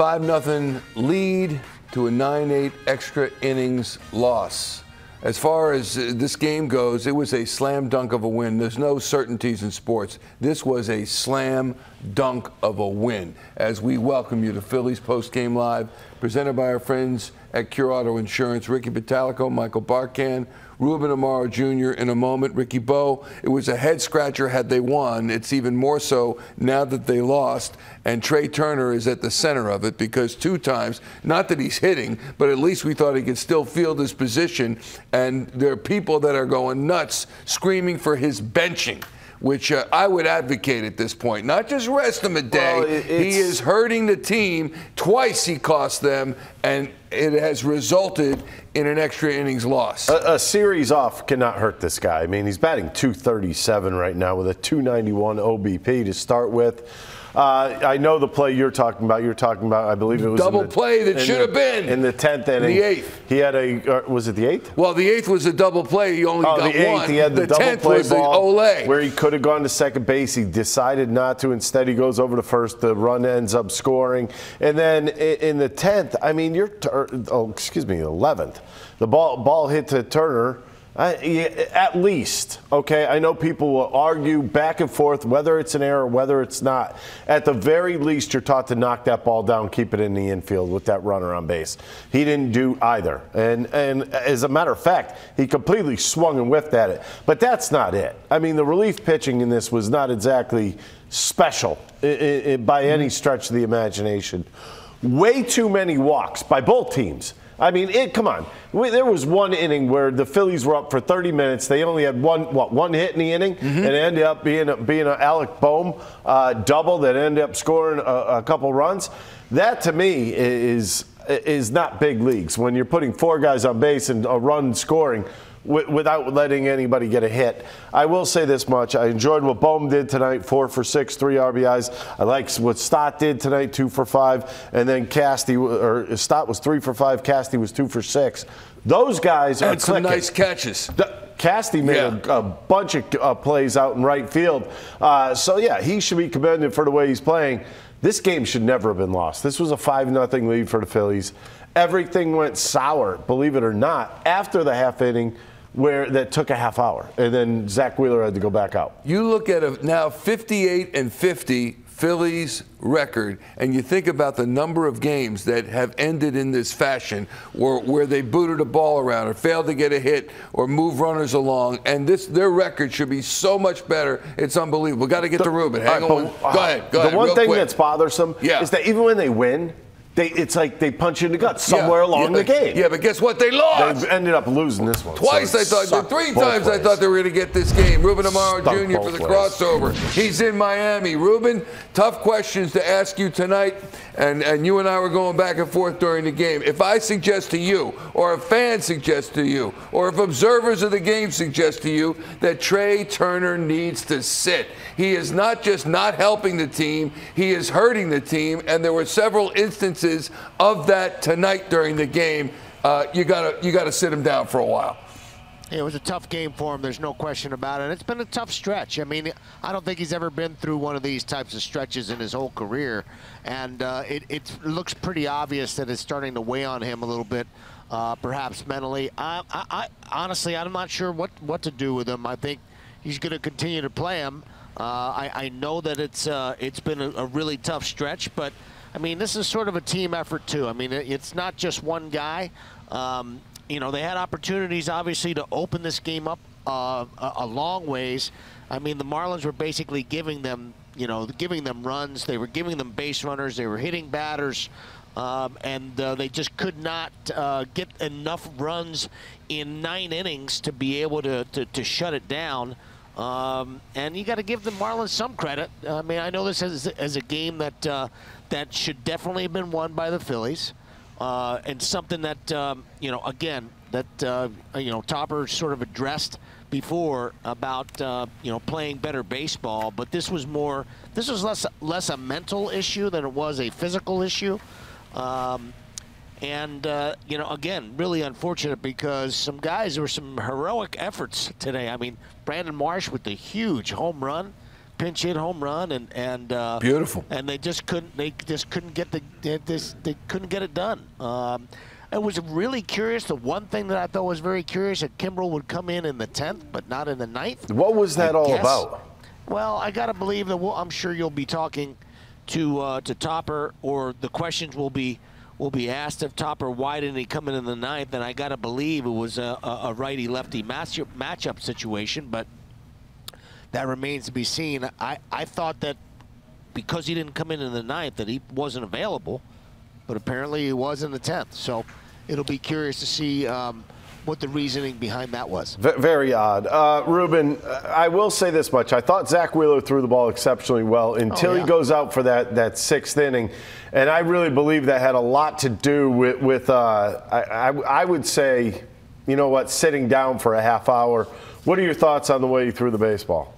5-0 lead to a 9-8 extra innings loss. As far as this game goes, it was a slam dunk of a win. There's no certainties in sports. This was a slam dunk of a win. As we welcome you to Phillies Postgame Live, presented by our friends at Cure Auto Insurance. Ricky Pitalico, Michael Barkan, Ruben Amaro Jr. in a moment. Ricky Bo, it was a head scratcher had they won. It's even more so now that they lost. And Trea Turner is at the center of it because 2 times, not that he's hitting, but at least we thought he could still field his position. And there are people that are going nuts screaming for his benching, which I would advocate at this point. Not just rest him a day. Well, he is hurting the team. Twice he cost them, and it has resulted in an extra innings loss. A series off cannot hurt this guy. I mean, he's batting .237 right now with a .291 OBP to start with. I know the play you're talking about. You're talking about, I believe it was double play that should have been in the 10th inning. The 8th. He had a was it the 8th? Well, the 8th was a double play. He only got the 8th, one. He had the double 10th play was ball the Olay, where he could have gone to second base. He decided not to. Instead, he goes over to first. The run ends up scoring, and then in the 10th, I mean, the 11th, the ball hit to Turner. At least, okay, I know people will argue back and forth whether it's an error, whether it's not. At the very least, you're taught to knock that ball down, keep it in the infield with that runner on base. He didn't do either. And as a matter of fact, he completely swung and whiffed at it. But that's not it. I mean, the relief pitching in this was not exactly special by any stretch of the imagination. Way too many walks by both teams. I mean, come on. There was one inning where the Phillies were up for 30 minutes. They only had one hit in the inning, and it ended up being an Alec Boehm double that ended up scoring a couple runs. That, to me, is not big leagues when you're putting 4 guys on base and a run scoring without letting anybody get a hit. I will say this much. I enjoyed what Boehm did tonight, 4 for 6, 3 RBIs. I like what Stott did tonight, 2 for 5. And then Stott was 3 for 5. Casty was 2 for 6. Those guys are some nice catches. Casty made a bunch of plays out in right field. So, yeah, he should be commended for the way he's playing. This game should never have been lost. This was a 5-0 lead for the Phillies. Everything went sour, believe it or not, after the half inning, where that took a half hour, and then Zack Wheeler had to go back out. You look at a now 58-50 Phillies record, and you think about the number of games that have ended in this fashion, where they booted a ball around or failed to get a hit or move runners along, and their record should be so much better. It's unbelievable. Got to get to Ruben. Hang on. Go ahead. The one thing that's bothersome is that even when they win, it's like they punch you in the gut somewhere along the game. Yeah, but guess what? They lost. They ended up losing this one. Twice, I thought. 3 times I thought they were going to get this game. Ruben Amaro Jr. for the crossover. He's in Miami. Ruben, tough questions to ask you tonight, and you and I were going back and forth during the game. If I suggest to you, or a fan suggests to you, or if observers of the game suggest to you that Trea Turner needs to sit, he is not just not helping the team, he is hurting the team, and there were several instances of that tonight during the game. You gotta sit him down for a while. It was a tough game for him. There's no question about it. It's been a tough stretch. I mean, I don't think he's ever been through one of these types of stretches in his whole career, and it looks pretty obvious that it's starting to weigh on him a little bit, perhaps mentally. Honestly, I'm not sure what to do with him. I think he's going to continue to play him. I know that it's been a really tough stretch, but I mean, this is sort of a team effort, too. I mean, it's not just one guy. You know, they had opportunities, obviously, to open this game up a long ways. I mean, the Marlins were basically giving them runs. They were giving them base runners. They were hitting batters. And they just could not get enough runs in 9 innings to be able to shut it down. And you got to give the Marlins some credit. I mean, I know this is a game that should definitely have been won by the Phillies, and something that again that Topper sort of addressed before about playing better baseball. But this was less a mental issue than it was a physical issue. Again, really unfortunate because there were some heroic efforts today. I mean, Brandon Marsh with the huge home run, pinch hit home run, and beautiful. And they just couldn't get it done. I was really curious. The one thing that I thought was very curious, that Kimbrel would come in the 10th, but not in the 9th. What was that all about? Well, I got to believe that I'm sure you'll be talking to Topper, or the questions will be asked of Topper, why didn't he come in the 9th? And I got to believe it was a righty-lefty matchup situation, but that remains to be seen. I thought that because he didn't come in the 9th that he wasn't available, but apparently he was in the 10th. So it'll be curious to see what the reasoning behind that was. Very odd. Ruben, I will say this much. I thought Zack Wheeler threw the ball exceptionally well until he goes out for that 6th inning. And I really believe that had a lot to do with I would say, you know what, sitting down for a half hour. What are your thoughts on the way he threw the baseball?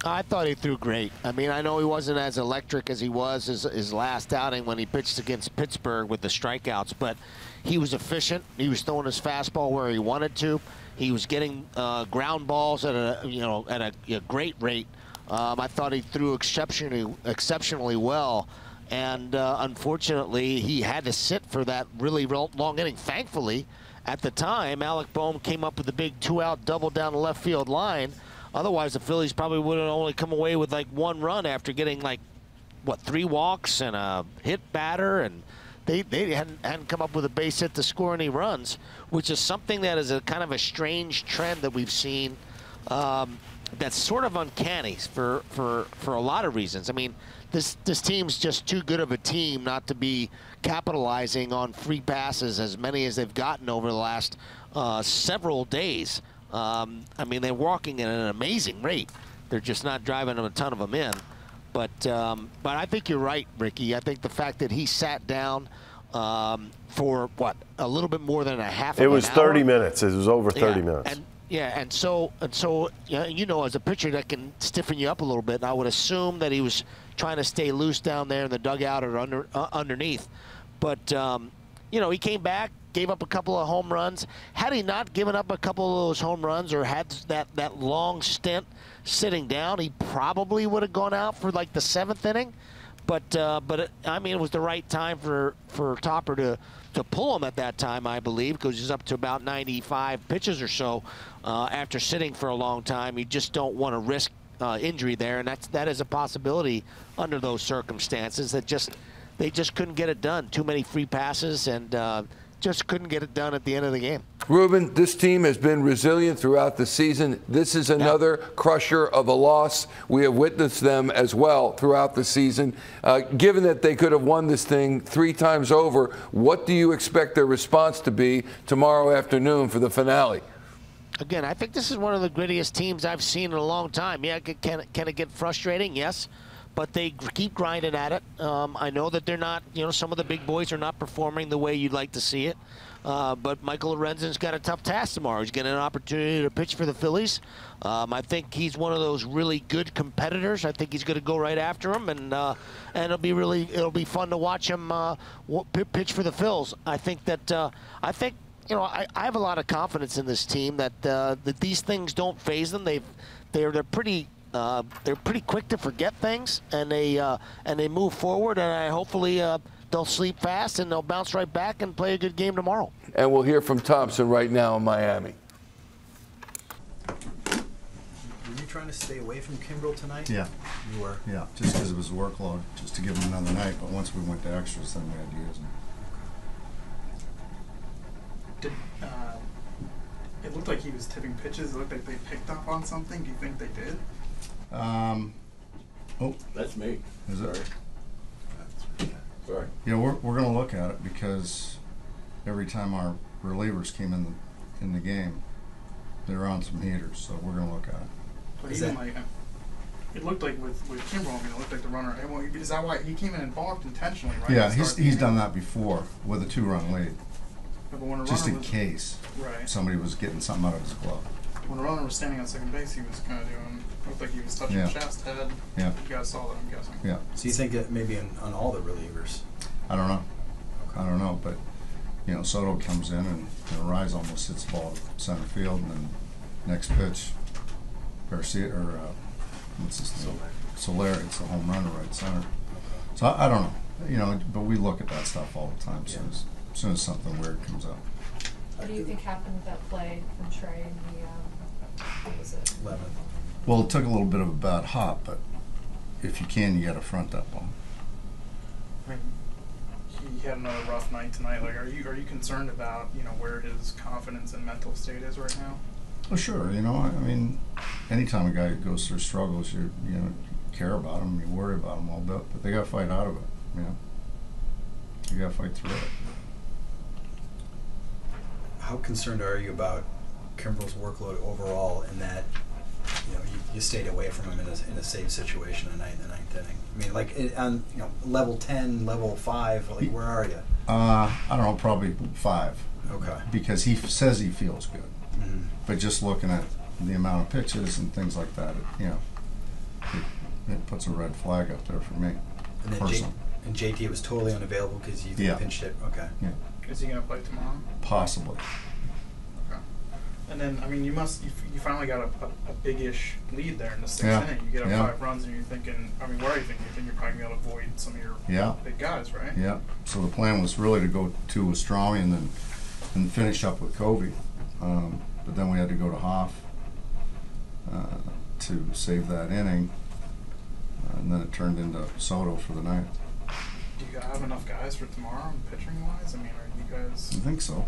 I thought he threw great. I mean, I know he wasn't as electric as he was his last outing when he pitched against Pittsburgh with the strikeouts, but he was efficient. He was throwing his fastball where he wanted to. He was getting ground balls at a great rate. I thought he threw exceptionally well, and unfortunately, he had to sit for that really long inning. Thankfully, at the time, Alec Boehm came up with a big 2-out double down the left field line. Otherwise, the Phillies probably would have only come away with like 1 run after getting 3 walks and a hit batter, and they hadn't come up with a base hit to score any runs, which is something that is a kind of a strange trend that we've seen. That's sort of uncanny for a lot of reasons. I mean, this team's just too good of a team not to be capitalizing on free passes, as many as they've gotten over the last several days. I mean, they're walking at an amazing rate. They're just not driving a ton of them in. But I think you're right, Ricky. I think the fact that he sat down for, what, a little bit more than a half an hour. It was 30 minutes. It was over 30 minutes. And so you know, as a pitcher, that can stiffen you up a little bit. And I would assume that he was trying to stay loose down there in the dugout or underneath. But, you know, he came back, gave up a couple of home runs. Had he not given up a couple of those home runs or had that long stint sitting down, he probably would have gone out for like the 7th inning. But I mean, it was the right time for Topper to pull him at that time, I believe, because he's up to about 95 pitches or so after sitting for a long time. You just don't want to risk injury there, and that is a possibility under those circumstances. They just couldn't get it done. Too many free passes, and just couldn't get it done at the end of the game. Ruben, this team has been resilient throughout the season. This is another crusher of a loss. We have witnessed them as well throughout the season. Given that they could have won this thing 3 times over, what do you expect their response to be tomorrow afternoon for the finale? Again, I think this is one of the grittiest teams I've seen in a long time. Yeah, can it get frustrating? Yes. But they keep grinding at it. I know that they're not, you know, some of the big boys are not performing the way you'd like to see it. But Michael Lorenzen's got a tough task tomorrow. He's getting an opportunity to pitch for the Phillies. I think he's one of those really good competitors. I think he's going to go right after him, and it'll be fun to watch him pitch for the Phils. I think you know, I have a lot of confidence in this team that these things don't faze them. They're pretty quick to forget things, and they move forward, and hopefully they'll sleep fast and they'll bounce right back and play a good game tomorrow. And we'll hear from Thompson right now in Miami. Were you trying to stay away from Kimbrel tonight? Yeah. You were? Yeah, just because it was workload, just to give him another night. But once we went to extras, then we had to use him. It looked like he was tipping pitches. It looked like they picked up on something. Do you think they did? Oh, That's me. is it? Sorry. Yeah, we're going to look at it because every time our relievers came in the game, they were on some heaters. So we're going to look at it. But even like, it looked like with Kimbrel, I mean, it looked like the runner. Is that why he came in and balked intentionally, right? Yeah, he's done that before with a 2-run lead, But when a just runner in was, case right. somebody was getting something out of his glove. When a runner was standing on second base, he was kind of doing. Looked like he was touching chest, head. Yeah. You guys saw that, I'm guessing. Yeah. So you think that maybe on all the relievers? I don't know. I don't know, but you know, Soto comes in and Rise almost hits the ball to center field, and then next pitch, Garcia or what's his name? Solari, it's a home run to right center. So I don't know, you know, but we look at that stuff all the time. As soon as something weird comes up. What do you think happened with that play from Trea in the what was it? 11. Well, it took a little bit of a bad hop, but if you can, you got to front that ball. I mean, he had another rough night tonight. Like, are you concerned about, you know, where his confidence and mental state is right now? Well, sure. You know, I mean, anytime a guy goes through struggles, you care about them, you worry about them a little bit, but they got to fight out of it. You know, you got to fight through it. How concerned are you about Kimbrel's workload overall, in that, you know, you stayed away from him in a save situation in the ninth inning? I mean, like on, you know, level 10, level 5, like where are you? I don't know, probably 5. Okay. Because he says he feels good, Mm-hmm. but just looking at the amount of pitches and things like that, it puts a red flag up there for me. And then JT was totally unavailable because you pinched it. Okay. Yeah. Is he going to play tomorrow? Possibly. Okay. And then, I mean, you finally got a big-ish lead there in the 6th inning. You get up 5 runs, and you're thinking, I mean, what are you thinking? You think you're probably going to be able to avoid some of your big guys, right? Yeah. So the plan was really to go 2 with Strami and finish up with Covey. But then we had to go to Hoff to save that inning. And then it turned into Soto for the night. Do you have enough guys for tomorrow, pitching-wise? I mean, are you guys... I think so.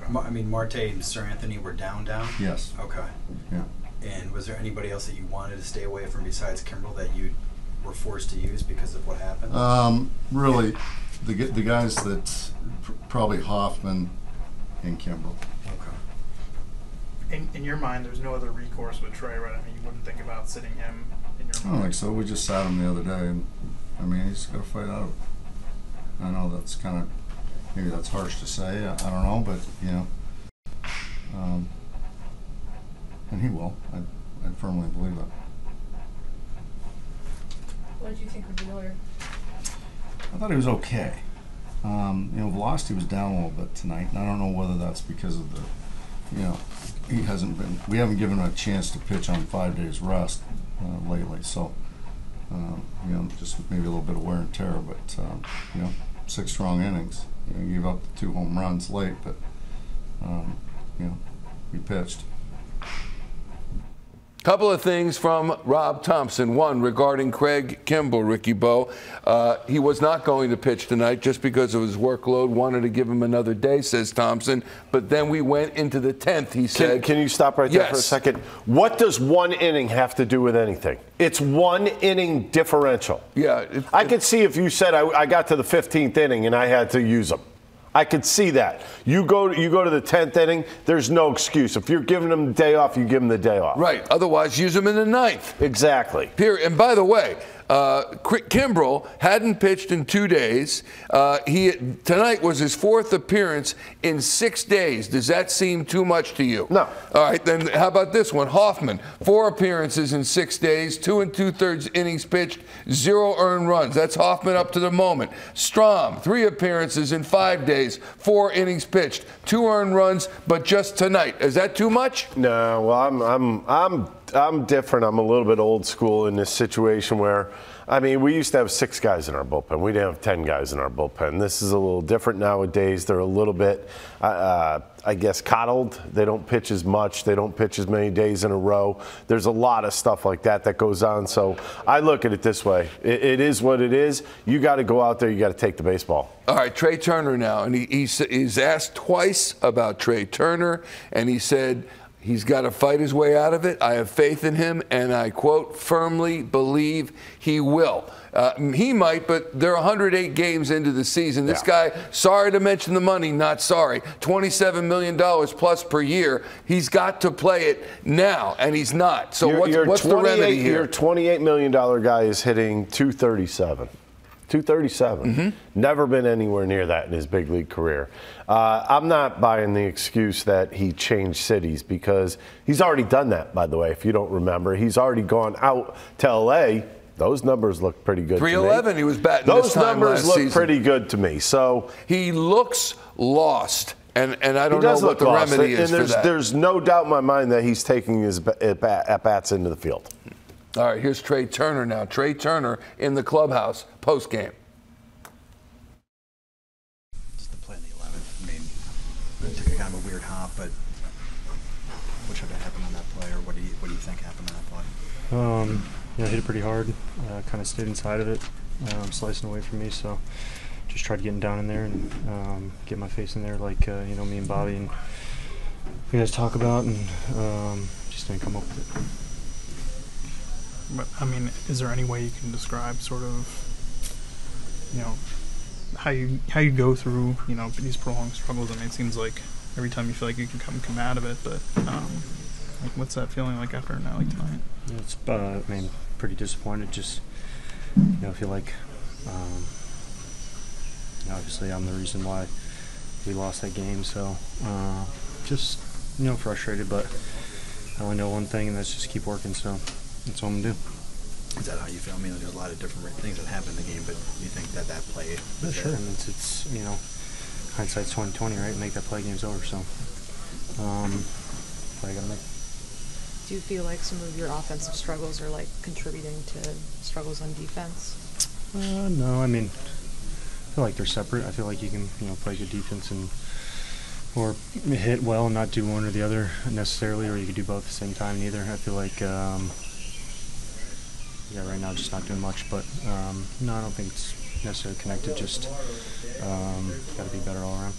Okay. I mean, Marte and Sir Anthony were down? Yes. Okay. Yeah. And was there anybody else that you wanted to stay away from besides Kimbrel that you were forced to use because of what happened? Really, the guys that probably Hoffman and Kimbrel. Okay. In your mind, there's no other recourse with Trea, right? I mean, you wouldn't think about sitting him in your I mind. don't think so. We just sat him the other day, and I mean, he's got to fight out of it. I know that's kind of, maybe that's harsh to say. I don't know, but you know, and he will. I firmly believe that. What did you think of Wheeler? I thought he was okay. You know, velocity was down a little bit tonight, and I don't know whether that's because of the, you know, we haven't given him a chance to pitch on 5 days rest lately, so, you know, just maybe a little bit of wear and tear, but, you know, 6 strong innings. You know, he gave up the 2 home runs late, but, you know, he pitched. Couple of things from Rob Thomson. One, regarding Craig Kimbrel, Ricky Bo. He was not going to pitch tonight just because of his workload. Wanted to give him another day, says Thomson. But then we went into the 10th, he said. Can you stop right there for a second? What does 1 inning have to do with anything? It's 1 inning differential. Yeah. I could see if you said I got to the 15th inning and I had to use them. I could see that. You go to the 10th inning, there's no excuse. If you're giving them the day off, you give them the day off. Right. Otherwise, use them in the 9th. Exactly. Period. And by the way, Kimbrel hadn't pitched in 2 days. Tonight was his 4th appearance in 6 days. Does that seem too much to you? No. All right, then how about this one? Hoffman, 4 appearances in 6 days, 2 2/3 innings pitched, 0 earned runs. That's Hoffman up to the moment. Strom, 3 appearances in 5 days, 4 innings pitched, 2 earned runs, but just tonight. Is that too much? No. Well, I'm different. I'm a little bit old school in this situation where, I mean, we used to have 6 guys in our bullpen. We didn't have 10 guys in our bullpen. This is a little different nowadays. They're a little bit, I guess, coddled. They don't pitch as much. They don't pitch as many days in a row. There's a lot of stuff like that goes on. So I look at it this way. It is what it is. You got to go out there. You got to take the baseball. All right, Trea Turner now. And he's asked twice about Trea Turner, and he said, he's got to fight his way out of it. I have faith in him, and I, quote, firmly believe he will. He might, but they're 108 games into the season. This guy, sorry to mention the money, not sorry, $27 million plus per year. He's got to play it now, and he's not. So what's the remedy here? Your $28 million guy is hitting 237. 237. Mm-hmm. Never been anywhere near that in his big league career. I'm not buying the excuse that he changed cities, because he's already done that, by the way, if you don't remember. He's already gone out to L.A. Those numbers look pretty good to me. 311 he was batting this time last season. Those numbers look pretty good to me. So he looks lost, and I don't know what the remedy is for that. There's no doubt in my mind that he's taking his at-bats into the field. All right, here's Trea Turner now. Trea Turner in the clubhouse post-game. Just the play in the 11th. I mean, it took a kind of a weird hop, but what should have happened on that play, or what do you think happened on that play? You know, hit it pretty hard. Kind of stayed inside of it, slicing away from me. So just tried getting down in there and get my face in there, like you know, me and Bobby and you guys talk about, and just didn't come up with it. But I mean, is there any way you can describe sort of, you know, how you go through, you know, these prolonged struggles? I mean, it seems like every time you feel like you can come out of it, but like, what's that feeling like after a night like tonight? It's I mean, pretty disappointed. Just, you know, feel like you know, obviously I'm the reason why we lost that game. So just, you know, frustrated, but I only know one thing, and that's just keep working. So that's what I'm gonna do. Is that how you feel? I mean, there's a lot of different things that happen in the game, but you think that play? Sure. I mean, it's you know, hindsight's 20/20, right? Make that play, game's over. So play I gotta make. Do you feel like some of your offensive struggles are like contributing to struggles on defense? No, I mean, I feel like they're separate. I feel like you can, you know, play good defense and or hit well and not do one or the other necessarily, or you could do both at the same time. Neither. I feel like, yeah, right now just not doing much, but no, I don't think it's necessarily connected. Just got to be better all around.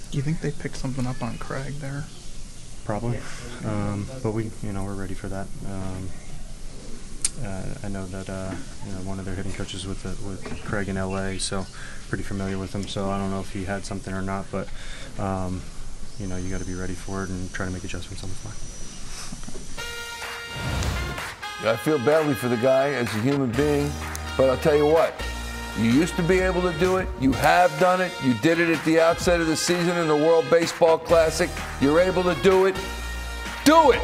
Do you think they picked something up on Craig there? Probably, but we, you know, we're ready for that. I know that you know, one of their hitting coaches with Craig in LA, so pretty familiar with him. So I don't know if he had something or not, but you know, you got to be ready for it and try to make adjustments on the fly. I feel badly for the guy as a human being, but I'll tell you what. You used to be able to do it. You have done it. You did it at the outset of the season in the World Baseball Classic. You're able to do it. Do it!